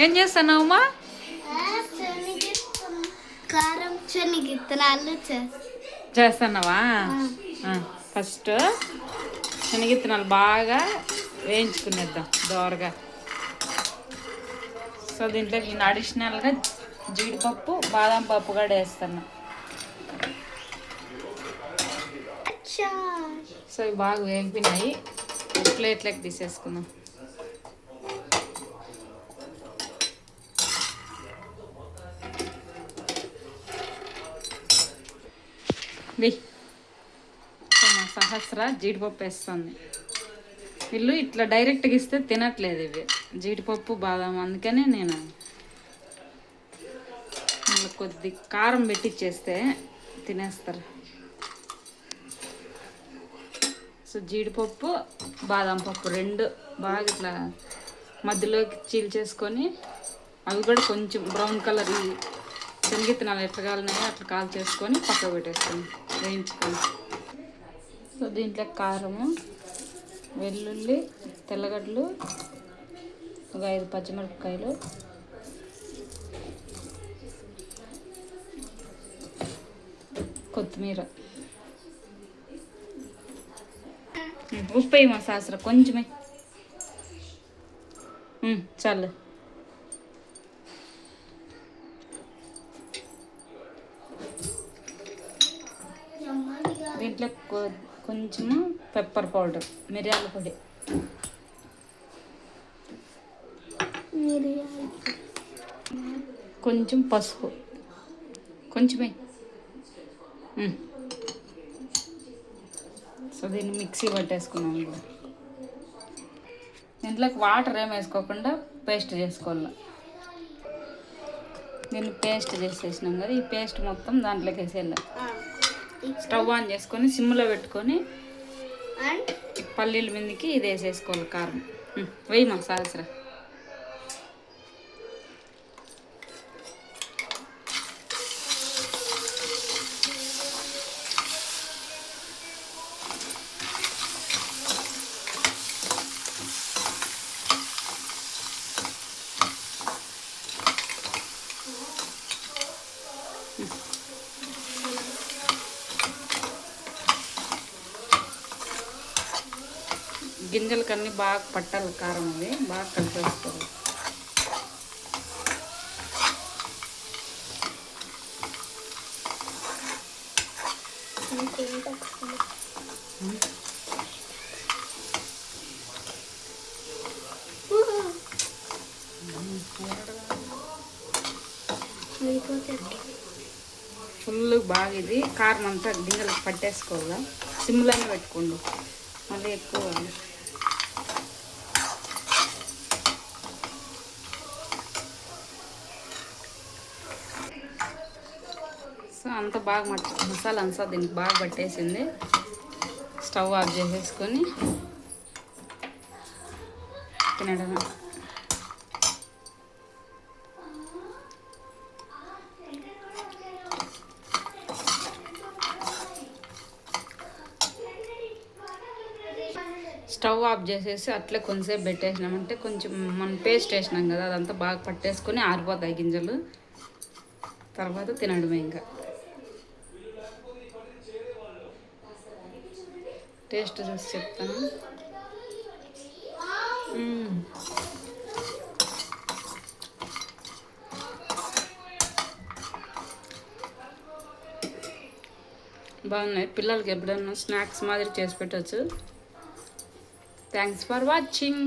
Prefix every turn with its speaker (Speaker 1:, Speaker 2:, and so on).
Speaker 1: ఏం చేస్తున్నావమ్మా?
Speaker 2: కారం శనగిత్తనాలు
Speaker 1: చేస్తున్నావా? ఫస్ట్ శనగిత్తనాలు బాగా వేయించుకునేద్దాం దోరగా. సో దీంట్లో నేను అడిషనల్గా జీడిపప్పు బాదం పప్పు కూడా వేస్తాను. సో ఇవి బాగా వేగిపోయినాయి. ప్లేట్లోకి తీసేసుకుందాం. మా సహస్ర జీడిపప్పు వేస్తుంది. వీళ్ళు ఇట్లా డైరెక్ట్గా ఇస్తే తినట్లేదు ఇవి జీడిపప్పు బాదం. అందుకనే నేను కొద్ది కారం పెట్టిచ్చేస్తే తినేస్తారు. సో జీడిపప్పు బాదం పప్పు రెండు బాగా ఇట్లా మధ్యలోకి చీల్చేసుకొని అవి కూడా కొంచెం బ్రౌన్ కలర్ ఈ శనగిత్తనాలు ఎట్లా కాలినాయో అట్లా కాల్ చేసుకొని పక్కకు పెట్టేసుకొని వేయించుకొని. సో దీంట్లో కారము, వెల్లుల్లి, తెల్లగడ్డలు, ఒక 5 పచ్చిమిరపకాయలు, కొత్తిమీర, ఉప్పు వేయమా శాస్త్ర కొంచెమే చాలు. దీంట్లో కొంచెము పెప్పర్ పౌడర్, మిరియాల పొడి, కొంచెం పసుపు, కొంచెమే. సో దీన్ని మిక్సీ పట్టేసుకున్నాము. దీంట్లోకి వాటర్ ఏం వేసుకోకుండా పేస్ట్ చేసుకోవాలి. దీన్ని పేస్ట్ చేసేసినాం కదా, ఈ పేస్ట్ మొత్తం దాంట్లోకి వేసేయాలి. స్టవ్ ఆన్ చేసుకొని సిమ్లో పెట్టుకొని పల్లీల మీదకి ఇది వేసేసుకోవాలి కారం. వెయ్యి మా సహస్ర. గింజలకన్నీ బాగా పట్టాలి కారం, అది బాగా కలిపేసుకోవాలి. ఫుల్ బాగా ఇది కారం అంతా గింజలకు పట్టేసుకోవాలా. సిమ్లోనే పెట్టుకోండి, మళ్ళీ ఎక్కువ. సో అంత బాగా మసాలా అంతా దీనికి బాగా పట్టేసింది. స్టవ్ ఆఫ్ చేసేసుకొని తినడమే. స్టవ్ ఆఫ్ చేసేసి అట్లే కొంచెంసేపు పెట్టేసినామంటే కొంచెం మనం పేస్ట్ వేసినాం కదా అదంతా బాగా పట్టేసుకొని ఆరిపోతాయి గింజలు. తర్వాత తినడమే. ఇంకా టేస్ట్ చూసి చెప్తాను. బాగున్నాయి. పిల్లలకి ఎప్పుడన్నా స్నాక్స్ మాదిరి చేసి పెట్టచ్చు. Thanks for watching.